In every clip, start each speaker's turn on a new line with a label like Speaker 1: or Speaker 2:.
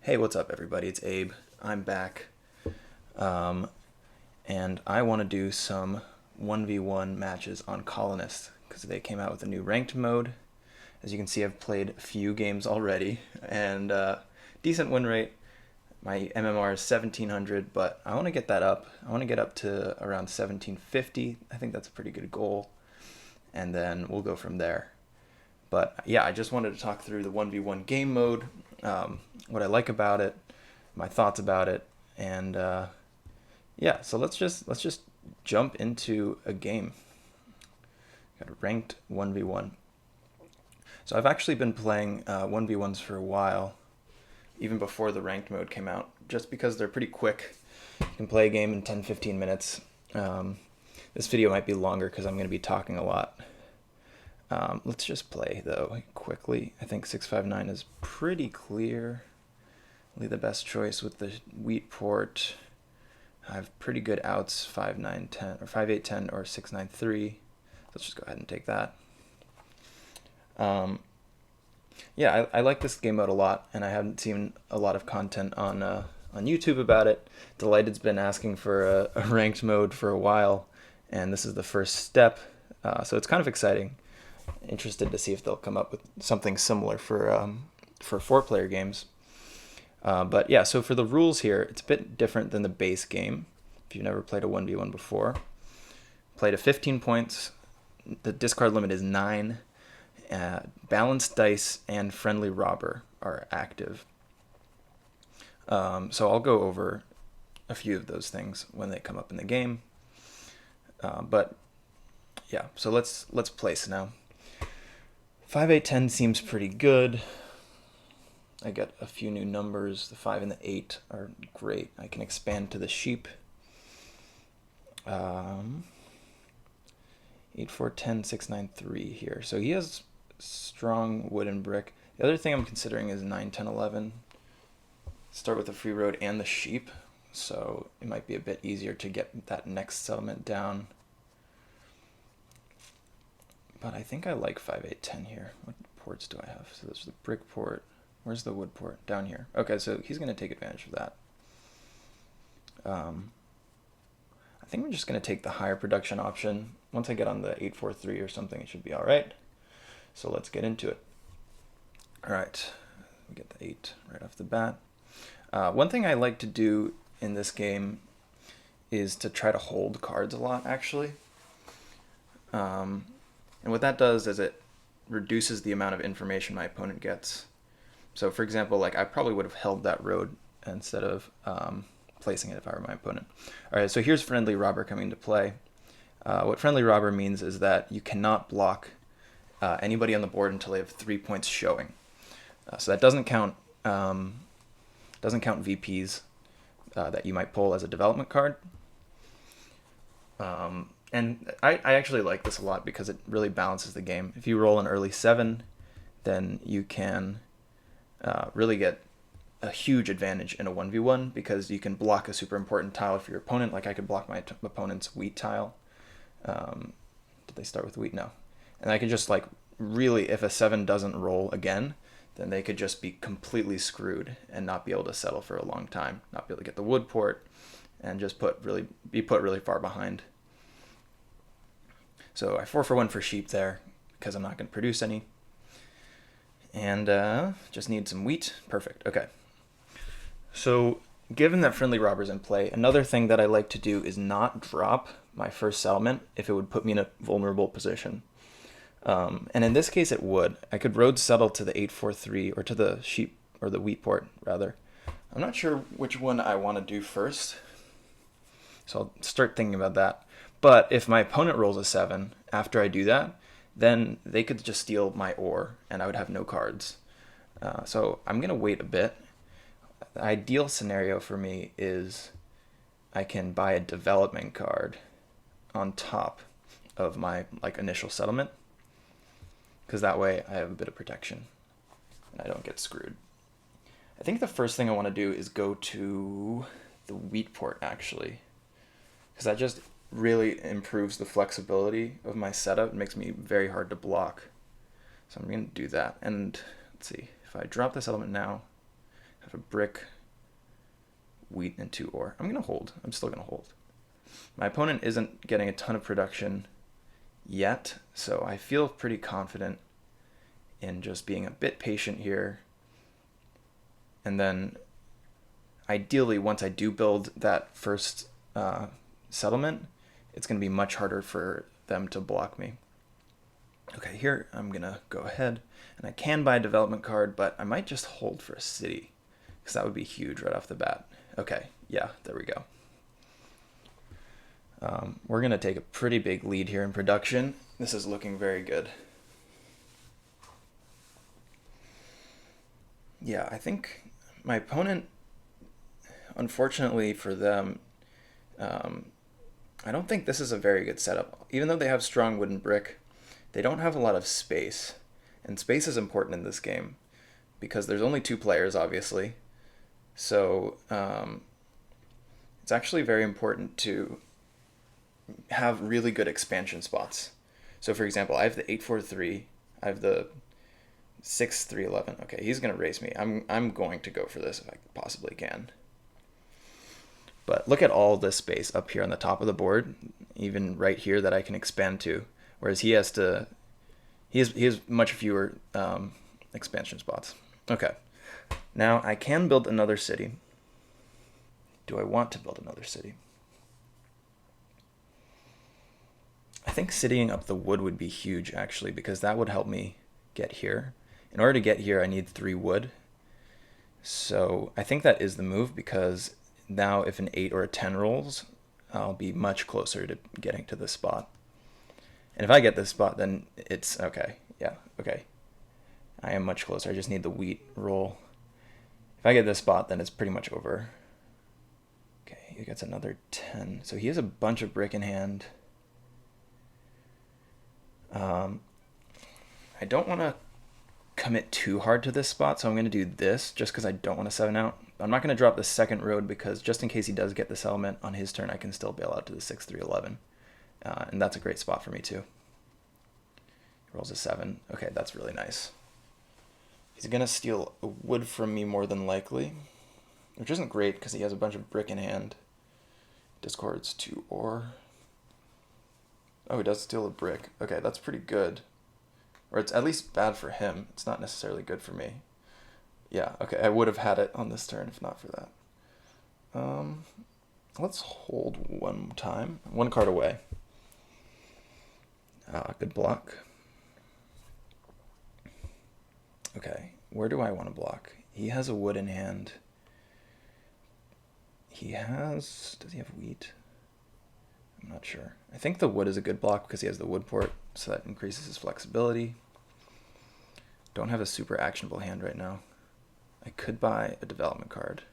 Speaker 1: Hey, what's up, everybody? It's Abe. I'm back. And I want to do some 1v1 matches on Colonist because they came out with a new ranked mode. As you can see, I've played a few games already and decent win rate. My MMR is 1700, but I want to get that up. I want to get up to around 1750. I think that's a pretty good goal. And then we'll go from there. But yeah, I just wanted to talk through the 1v1 game mode, what I like about it, my thoughts about it, and yeah, so let's just jump into a game. Got a ranked 1v1. So I've actually been playing 1v1s for a while, even before the ranked mode came out, just because they're pretty quick. You can play a game in 10-15 minutes. This video might be longer because I'm going to be talking a lot. Let's just play, though, quickly. I think 659 is pretty clear. Really the best choice with the wheat port. I have pretty good outs, 5910 or 5810 or 693. Let's just go ahead and take that. Yeah, I like this game mode a lot, and I haven't seen a lot of content on YouTube about it. Delighted's been asking for a ranked mode for a while, and this is the first step, so it's kind of exciting. Interested to see if they'll come up with something similar for 4-player games. But yeah, so for the rules here, it's a bit different than the base game. If you've never played a 1v1 before, play to 15 points. The discard limit is 9. Balanced dice and friendly robber are active. So I'll go over a few of those things when they come up in the game. But yeah, so let's place now. 5810 seems pretty good. I got a few new numbers. The 5 and the 8 are great. I can expand to the sheep. 8, 4, 10, 6, 9, 3 here. So he has strong wooden brick. The other thing I'm considering is 9, 10, 11. Start with the free road and the sheep. So it might be a bit easier to get that next settlement down. But I think I like 5, 8, 10 here. What ports do I have? So there's the brick port. Where's the wood port? Down here. Okay, so he's going to take advantage of that. I think we're just going to take the higher production option. Once I get on the 843 or something, it should be all right. So let's get into it. All right, we get the 8 right off the bat. One thing I like to do in this game is to try to hold cards a lot, actually. And what that does is it reduces the amount of information my opponent gets. So for example, like I probably would have held that road instead of placing it if I were my opponent. All right, so here's friendly robber coming into play. What friendly robber means is that you cannot block anybody on the board until they have 3 points showing. So that doesn't count VPs that you might pull as a development card. And I actually like this a lot because it really balances the game. If you roll an early 7, then you can really get a huge advantage in a 1v1 because you can block a super important tile for your opponent. Like I could block my opponent's wheat tile. Did they start with wheat? No. And I could just like really, if a 7 doesn't roll again, then they could just be completely screwed and not be able to settle for a long time, not be able to get the wood port, and just be put really far behind. So I 4-for-1 for sheep there because I'm not going to produce any. And just need some wheat. Perfect. Okay. So given that friendly robber's in play, another thing that I like to do is not drop my first settlement if it would put me in a vulnerable position. And in this case it would. I could road settle to the 843 or to the sheep or the wheat port rather. I'm not sure which one I want to do first. So I'll start thinking about that. But if my opponent rolls a 7 after I do that, then they could just steal my ore and I would have no cards. So I'm going to wait a bit. The ideal scenario for me is I can buy a development card on top of my initial settlement, because that way I have a bit of protection and I don't get screwed. I think the first thing I want to do is go to the wheat port actually, because that just really improves the flexibility of my setup. It makes me very hard to block. So I'm going to do that. And let's see, if I drop this element now, I have a brick, wheat, and 2 ore. I'm going to hold. I'm still going to hold. My opponent isn't getting a ton of production yet, so I feel pretty confident in just being a bit patient here. And then ideally, once I do build that first settlement, it's going to be much harder for them to block me. Okay, here I'm going to go ahead, and I can buy a development card, but I might just hold for a city, because that would be huge right off the bat. Okay, yeah, there we go. We're going to take a pretty big lead here in production. This is looking very good. Yeah, I think my opponent, unfortunately for them, I don't think this is a very good setup. Even though they have strong wooden brick, they don't have a lot of space. And space is important in this game because there's only 2 players, obviously. So it's actually very important to have really good expansion spots. So for example, I have the 8-4-3, I have the 6-3-11. Okay, he's going to race me. I'm going to go for this if I possibly can. But look at all this space up here on the top of the board, even right here that I can expand to, whereas he has much fewer expansion spots. Okay, now I can build another city. Do I want to build another city? I think citying up the wood would be huge, actually, because that would help me get here. In order to get here, I need 3 wood. So I think that is the move, because now if an 8 or a 10 rolls, I'll be much closer to getting to this spot. And if I get this spot, then it's okay. Yeah, okay. I am much closer. I just need the wheat roll. If I get this spot, then it's pretty much over. Okay, he gets another 10. So he has a bunch of brick in hand. I don't want to commit too hard to this spot, so I'm going to do this just because I don't want to 7 out. I'm not going to drop the second road because just in case he does get the settlement on his turn, I can still bail out to the 6-3-11. And that's a great spot for me too. He rolls a 7. Okay, that's really nice. He's going to steal a wood from me more than likely, which isn't great because he has a bunch of brick in hand. Discards 2 ore. Oh, he does steal a brick. Okay, that's pretty good. Or it's at least bad for him. It's not necessarily good for me. Yeah, okay, I would have had it on this turn if not for that. Let's hold one time. 1 card away. Good block. Okay, where do I want to block? He has a wood in hand. Does he have wheat? I'm not sure. I think the wood is a good block because he has the wood port, so that increases his flexibility. Don't have a super actionable hand right now. I could buy a development card,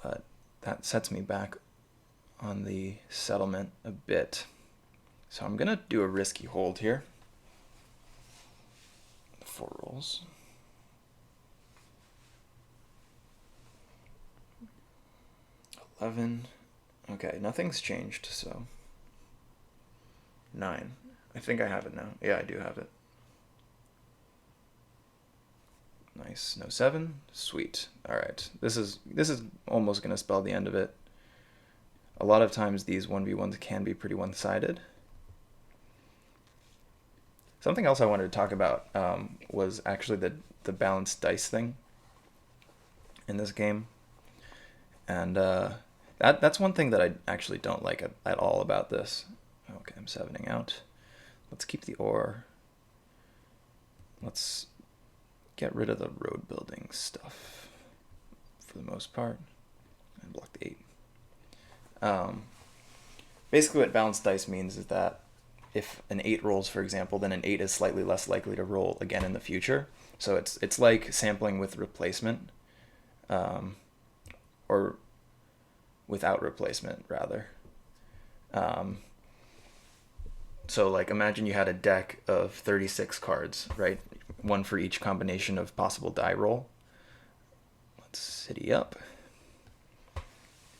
Speaker 1: but that sets me back on the settlement a bit. So I'm going to do a risky hold here. 4 rolls. Okay, nothing's changed, so 9. I think I have it now. Yeah, I do have it. Nice. No 7. Sweet. All right. This is almost going to spell the end of it. A lot of times these 1v1s can be pretty one-sided. Something else I wanted to talk about was actually the balanced dice thing in this game. And that's one thing that I actually don't like at all about this. Okay, I'm 7ing out. Let's keep the ore. Let's get rid of the road building stuff for the most part. And block the 8. Basically what balanced dice means is that if an 8 rolls, for example, then an 8 is slightly less likely to roll again in the future. So it's like sampling with replacement, or without replacement, rather. So like imagine you had a deck of 36 cards, right? 1 for each combination of possible die roll. Let's city up.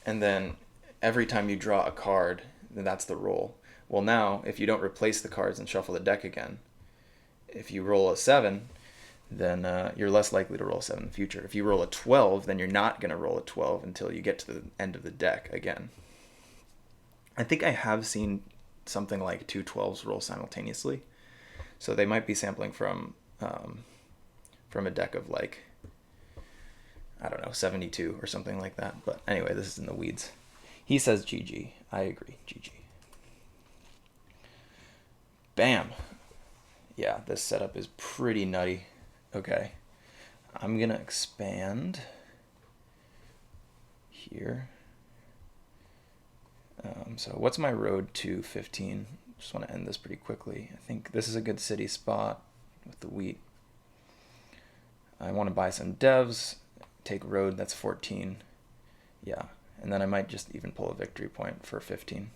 Speaker 1: And then every time you draw a card, then that's the roll. Well, now, if you don't replace the cards and shuffle the deck again, if you roll a 7, then you're less likely to roll a 7 in the future. If you roll a 12, then you're not going to roll a 12 until you get to the end of the deck again. I think I have seen something like 2 12s roll simultaneously. So they might be sampling from a deck of like, I don't know, 72 or something like that. But anyway, this is in the weeds. He says GG. I agree. GG. Bam. Yeah, this setup is pretty nutty. Okay. I'm going to expand here. So what's my road to 15? Just want to end this pretty quickly. I think this is a good city spot with the wheat. I want to buy some devs, take road, that's 14. Yeah, and then I might just even pull a victory point for 15.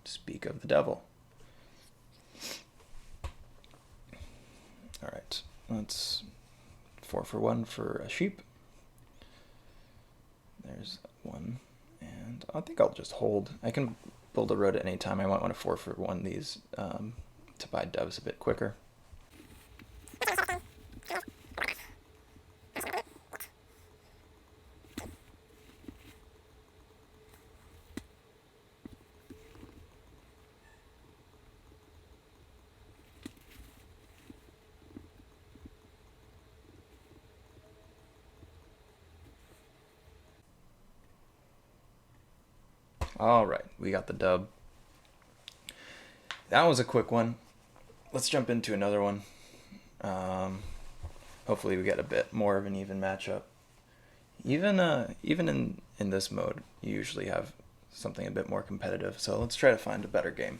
Speaker 1: Speak of the devil. All right, let's 4 for 1 for a sheep. There's 1, and I think I'll just hold. I can build a road at any time. I might want to 4 for 1 these to buy doves a bit quicker. All right, we got the dub. That was a quick one. Let's jump into another one. Hopefully we get a bit more of an even matchup. Even in this mode, you usually have something a bit more competitive. So let's try to find a better game.